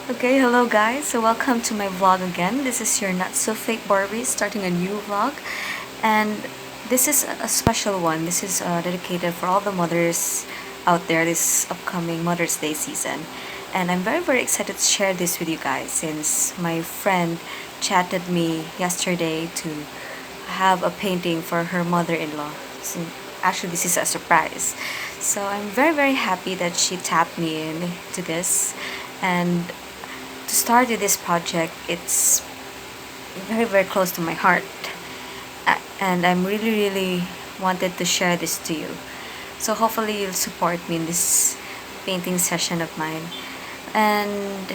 Okay, hello guys. So welcome to my vlog again. This is your not so fake Barbie starting a new vlog, and this is a special one. This is dedicated for all the mothers out there this upcoming Mother's Day season. And I'm very excited to share this with you guys since my friend chatted me yesterday to have a painting for her mother-in-law. So actually this is a surprise. So I'm very happy that she tapped me in to this, and to start with this project, it's very close to my heart, and I'm really wanted to share this to you. So hopefully you'll support me in this painting session of mine. And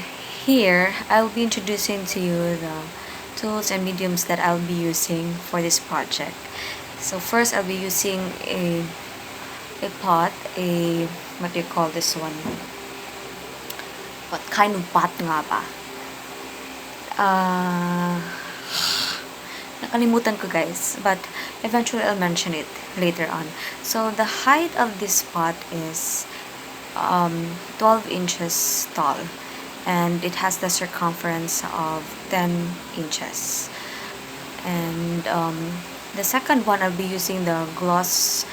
here I'll be introducing to you the tools and mediums that I'll be using for this project. So first I'll be using a pot, a what do you call this one? What kind of pot nga ba? Nakalimutan ko guys, but eventually I'll mention it later on. So the height of this pot is 12 inches tall, and it has the circumference of 10 inches. And the second one, I'll be using the gloss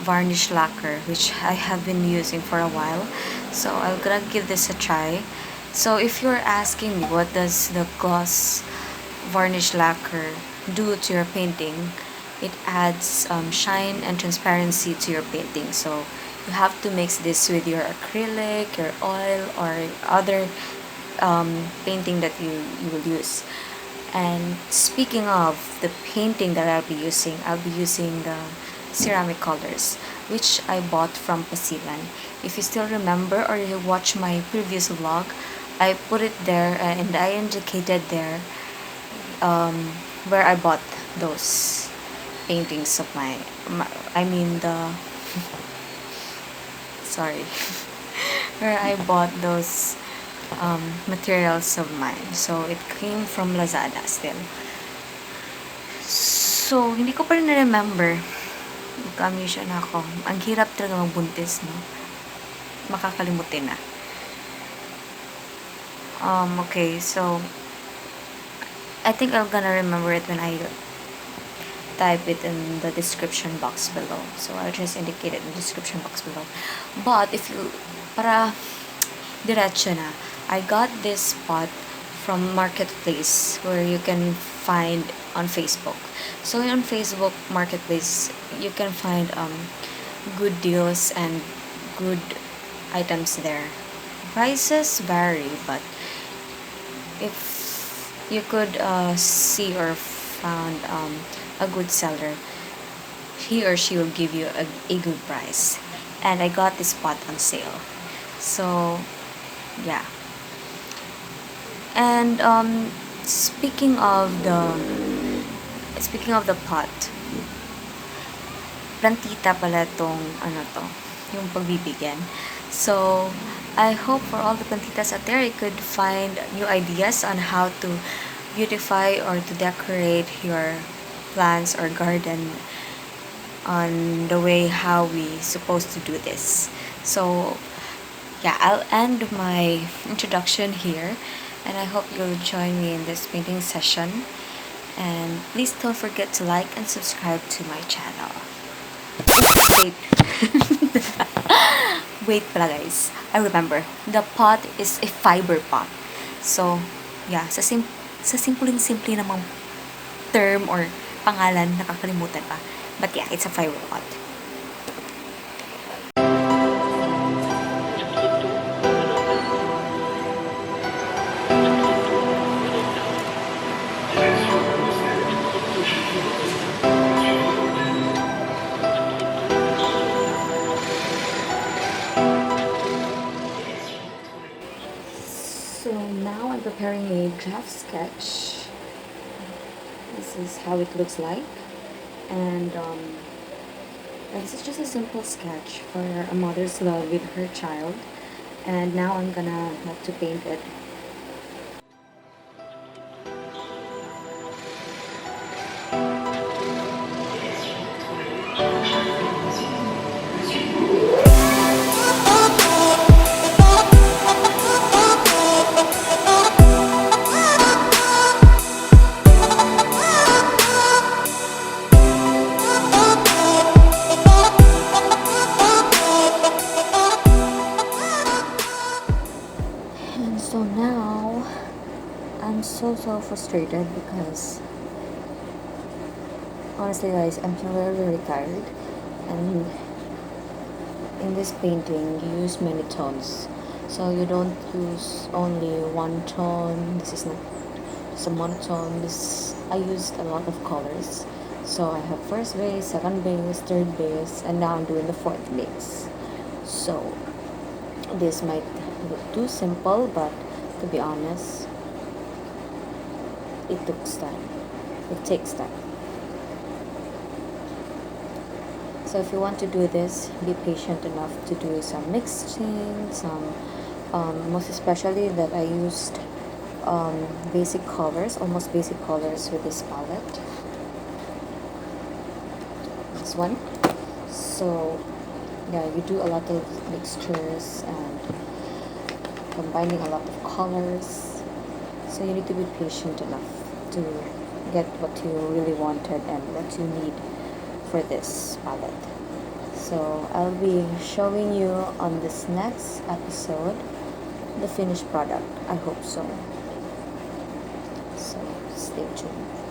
varnish lacquer, which I have been using for a while, so I'm gonna give this a try. So if you're asking me what does the gloss varnish lacquer do to your painting, it adds shine and transparency to your painting. So you have to mix this with your acrylic, your oil, or other painting that you will use. And speaking of the painting that I'll be using the ceramic colors, which I bought from Pasilan. If you still remember or you watch my previous vlog, I put it there and I indicated there where I bought those paintings of I mean the sorry where I bought those materials of mine. So it came from Lazada still. So hindi ko pa rin na-remember. Nag-amnesia na ako. Ang hirap talaga magbuntis, no? Makakalimutin na. Okay, so I think I'm gonna remember it when I type it in the description box below. So I'll just indicate it in the description box below. But if you, para diretso na, I got this pot from Marketplace, where you can find on Facebook. So on Facebook Marketplace, you can find good deals and good items there. Prices vary, but if you could see or found a good seller, he or she will give you a good price. And I got this pot on sale. So yeah. And speaking of the pot, plantita pala tong yung pagbibigyan. So I hope for all the plantitas out there, you could find new ideas on how to beautify or to decorate your plants or garden on the way how we supposed to do this. So yeah, I'll end my introduction here, and I hope you'll join me in this painting session. And please don't forget to like and subscribe to my channel. Wait. Wait pala guys. I remember. The pot is a fiber pot. So, yeah, sa simple namang term or pangalan, nakakalimutan pa. But yeah, it's a fiber pot. So now I'm preparing a draft sketch. This is how it looks like, and this is just a simple sketch for a mother's love with her child. And now I'm gonna have to paint it. So now I'm so frustrated because honestly guys, I'm very tired, and in this painting you use many tones, so you don't use only one tone. This is not just a monotone. This I used a lot of colors, so I have first base, second base, third base, and now I'm doing the fourth base. So this might look too simple, but to be honest, it takes time. So if you want to do this, be patient enough to do some mixing, some most especially that I used basic colors, almost basic colors with this palette. This one. So yeah, you do a lot of mixtures and combining a lot of colors. So you need to be patient enough to get what you really wanted and what you need for this palette. So I'll be showing you on this next episode the finished product. I hope so. So stay tuned.